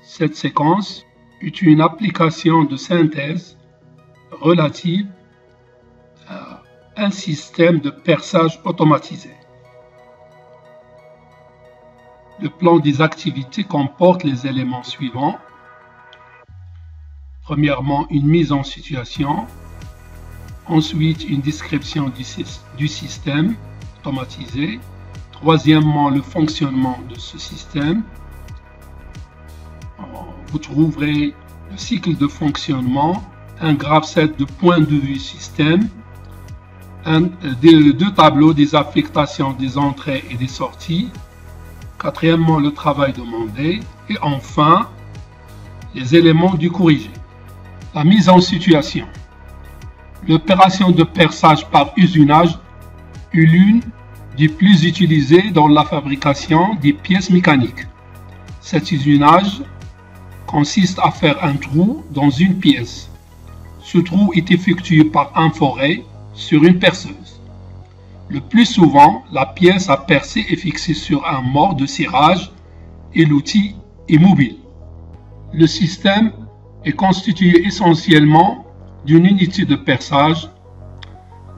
Cette séquence est une application de synthèse relative à un système de perçage automatisé. Le plan des activités comporte les éléments suivants. Premièrement, une mise en situation. Ensuite, une description du système automatisé. Troisièmement, le fonctionnement de ce système. Vous trouverez le cycle de fonctionnement, un graph-set de point de vue système, deux tableaux des affectations des entrées et des sorties. Quatrièmement, le travail demandé. Et enfin, les éléments du corrigé. La mise en situation. L'opération de perçage par usinage est l'une des plus utilisées dans la fabrication des pièces mécaniques. Cet usinage consiste à faire un trou dans une pièce. Ce trou est effectué par un forêt sur une perceuse. Le plus souvent, la pièce à percer est fixée sur un mort de cirage et l'outil est mobile. Le système est constitué essentiellement d'une unité de perçage,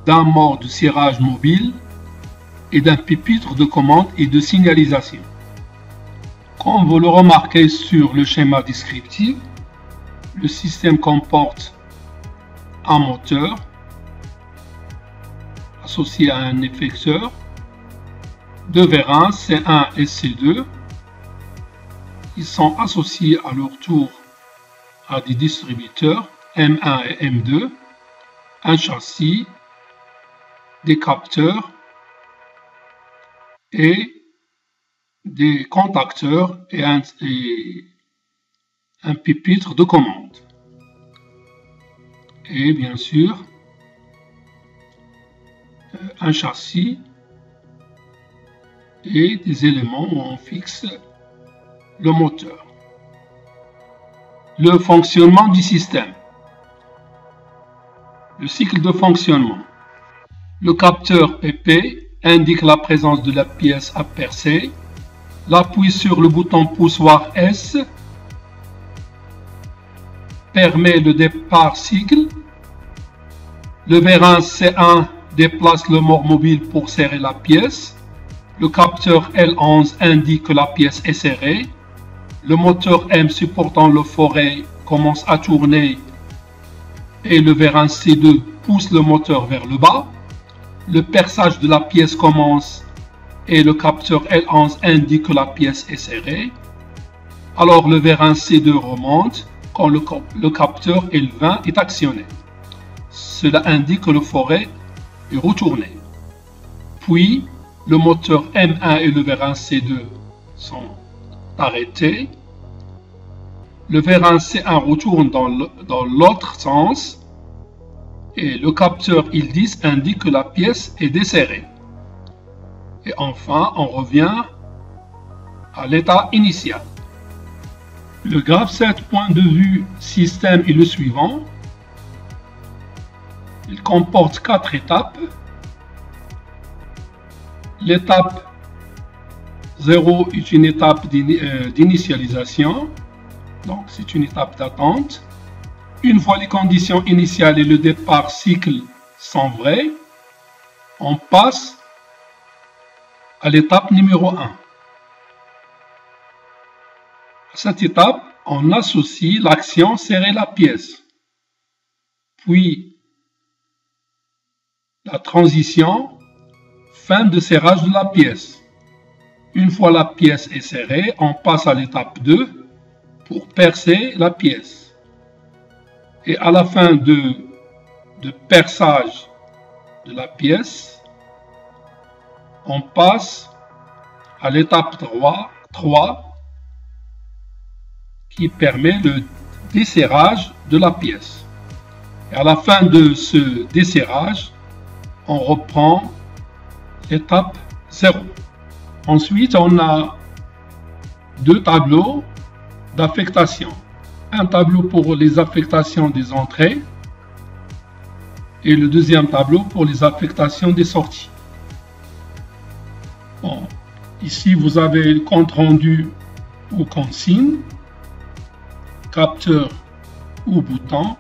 d'un mort de cirage mobile et d'un pupitre de commande et de signalisation. Comme vous le remarquez sur le schéma descriptif, le système comporte un moteur associé à un effecteur, deux vérins C1 et C2. Ils sont associés à leur tour à des distributeurs M1 et M2, un châssis, des capteurs et des contacteurs et un pupitre de commande. Et bien sûr, un châssis et des éléments où on fixe le moteur. Le fonctionnement du système. Le cycle de fonctionnement. Le capteur PP indique la présence de la pièce à percer. L'appui sur le bouton poussoir S permet le départ cycle. Le vérin C1 déplace le mort mobile pour serrer la pièce. Le capteur L11 indique que la pièce est serrée. Le moteur M supportant le forêt commence à tourner et le vérin C2 pousse le moteur vers le bas. Le perçage de la pièce commence et le capteur L11 indique que la pièce est serrée. Alors le vérin C2 remonte quand le capteur L20 est actionné. Cela indique que le forêt est retourné. Puis le moteur M1 et le vérin C2 sont arrêtés. Le vérin C1 retourne dans l'autre sens et le capteur L10 indique que la pièce est desserrée. Et enfin, on revient à l'état initial. Le graph-set point de vue système est le suivant. Il comporte 4 étapes. L'étape 0 est une étape d'initialisation, donc c'est une étape d'attente. Une fois les conditions initiales et le départ cycle sont vrais, on passe à l'étape numéro 1. À cette étape, on associe l'action serrer la pièce, puis la transition fin de serrage de la pièce. Une fois la pièce est serrée, on passe à l'étape 2 pour percer la pièce. Et à la fin de perçage de la pièce, on passe à l'étape 3 qui permet le desserrage de la pièce. Et à la fin de ce desserrage, on reprend l'étape 0. Ensuite, on a deux tableaux d'affectation. Un tableau pour les affectations des entrées et le deuxième tableau pour les affectations des sorties. Bon, ici, vous avez le compte rendu aux consignes. capteur ou bouton,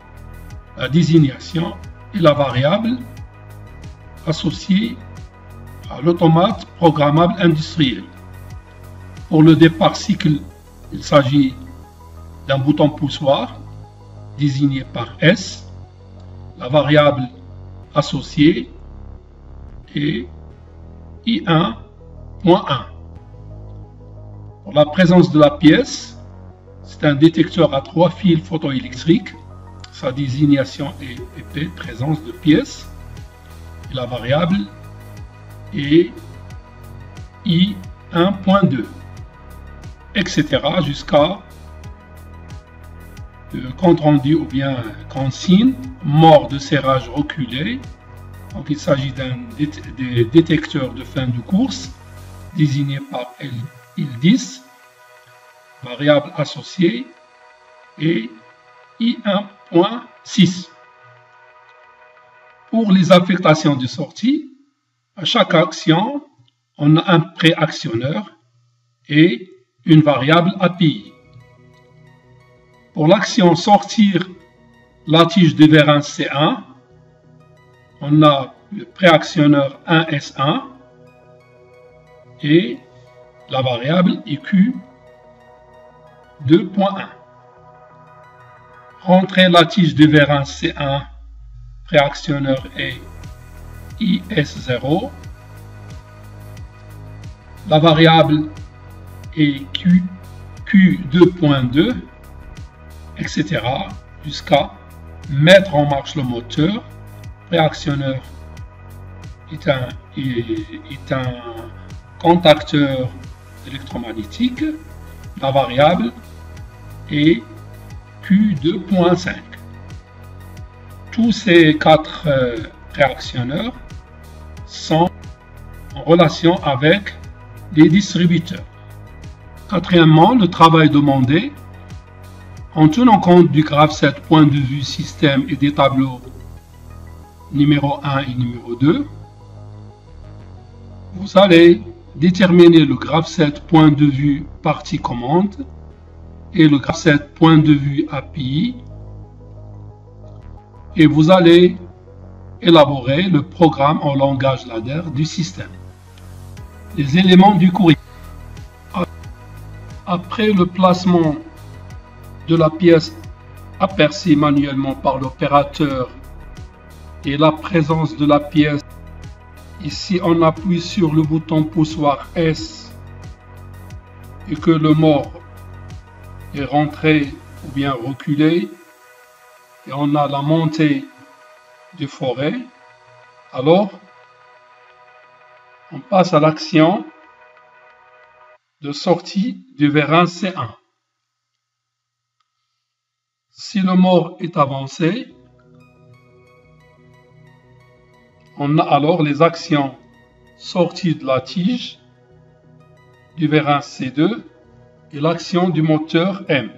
la désignation et la variable associée à l'automate programmable industriel. Pour le départ cycle, il s'agit d'un bouton poussoir désigné par S, la variable associée est I1.1. Pour la présence de la pièce, c'est un détecteur à 3 fils photoélectriques. Sa désignation est EP, présence de pièce. Et la variable est I1.2, etc. jusqu'à compte rendu ou bien consigne, mort de serrage reculé. Donc il s'agit d'un détecteur de fin de course désigné par IL10, variable associée et I1.6. Pour les affectations de sortie, à chaque action, on a un préactionneur et une variable API. Pour l'action sortir la tige de vérin C1, on a le préactionneur 1S1 et la variable EQ 2.1. Rentrer la tige de vérin C1, préactionneur est IS0. La variable est Q2.2, etc. jusqu'à mettre en marche le moteur. Préactionneur est un contacteur électromagnétique. La variable est Q2.5. Tous ces 4 préactionneurs sont en relation avec les distributeurs. Quatrièmement, le travail demandé en tenant compte du graphe 7 point de vue système et des tableaux numéro 1 et numéro 2, vous allez déterminer le graphe 7 point de vue partie commande et le graphe 7 point de vue API et vous allez élaborer le programme en langage ladder du système. Les éléments du courrier. Après le placement de la pièce aperçue manuellement par l'opérateur et la présence de la pièce, ici on appuie sur le bouton poussoir S et que le mort est rentré ou bien reculé et on a la montée du forêt, alors on passe à l'action de sortie du vérin C1. Si le mort est avancé, on a alors les actions sortie de la tige du vérin C2 et l'action du moteur M.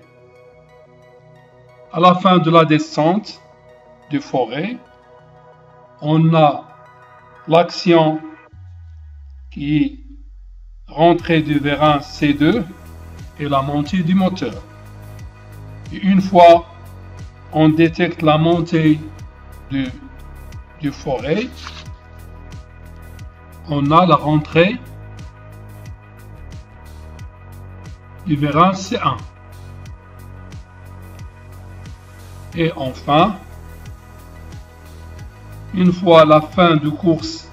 À la fin de la descente du forêt, on a l'action qui est rentrée du vérin C2 et la montée du moteur. Et une fois on détecte la montée du forêt, on a la rentrée du vérin C1. Et enfin, une fois la fin de course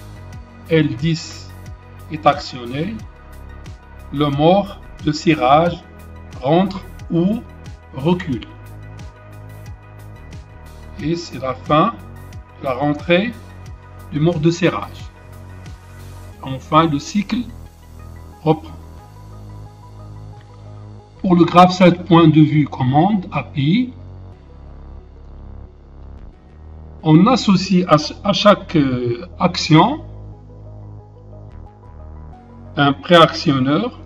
L10 est actionné, le mort de cirage rentre ou recule. Et c'est la fin de la rentrée du mort de serrage. Enfin, le cycle reprend. Pour le graphe 7 point de vue commande API, on associe à chaque action un préactionneur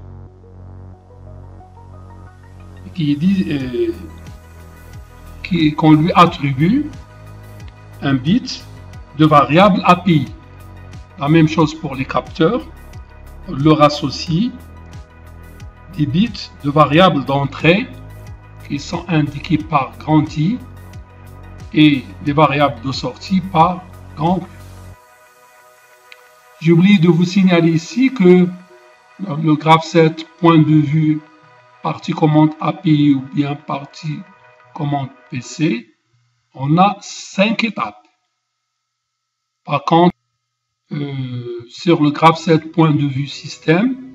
qu'on lui attribue un bit de variable API. La même chose pour les capteurs, on leur associe des bits de variable d'entrée qui sont indiqués par grand I et les variables de sortie par grand U. J'ai oublié de vous signaler ici que le Graph7 point de vue partie commande API ou bien partie commande PC, on a 5 étapes. Par contre, sur le Graph7 point de vue système,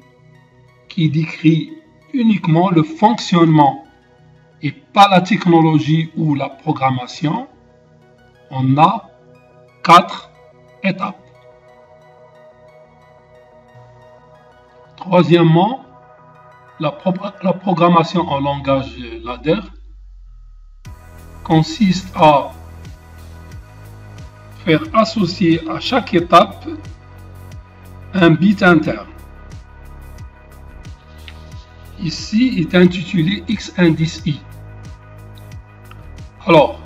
qui décrit uniquement le fonctionnement et pas la technologie ou la programmation, on a 4 étapes. Troisièmement, la programmation en langage ladder consiste à faire associer à chaque étape un bit interne. Ici est intitulé X-indice I. Alors,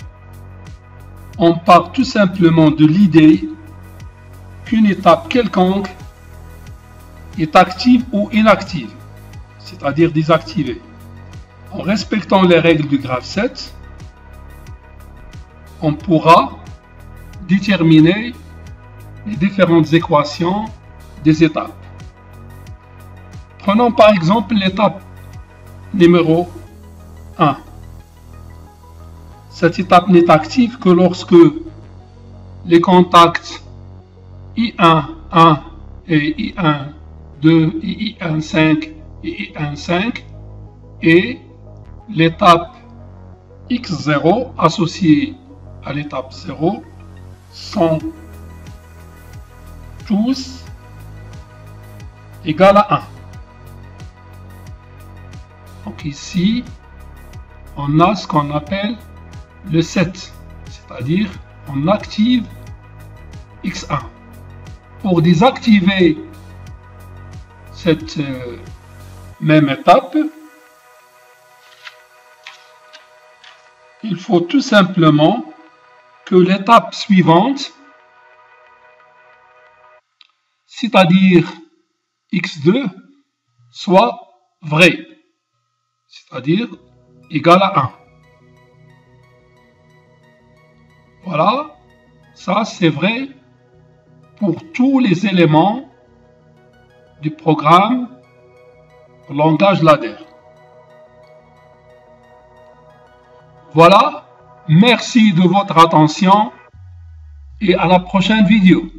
on part tout simplement de l'idée qu'une étape quelconque est active ou inactive, c'est-à-dire désactivée. En respectant les règles du Graph7, on pourra déterminer les différentes équations des étapes. Prenons par exemple l'étape numéro 1. Cette étape n'est active que lorsque les contacts I1, et I1, 2 et I1, 5 et I1, 5 et l'étape X0 associée à l'étape 0 sont tous égaux à 1. Donc ici, on a ce qu'on appelle le set, c'est-à-dire on active X1. Pour désactiver cette même étape, il faut tout simplement que l'étape suivante, c'est-à-dire X2, soit vraie, c'est-à-dire égal à 1. Voilà, ça c'est vrai pour tous les éléments du programme langage ladder. Voilà, merci de votre attention et à la prochaine vidéo.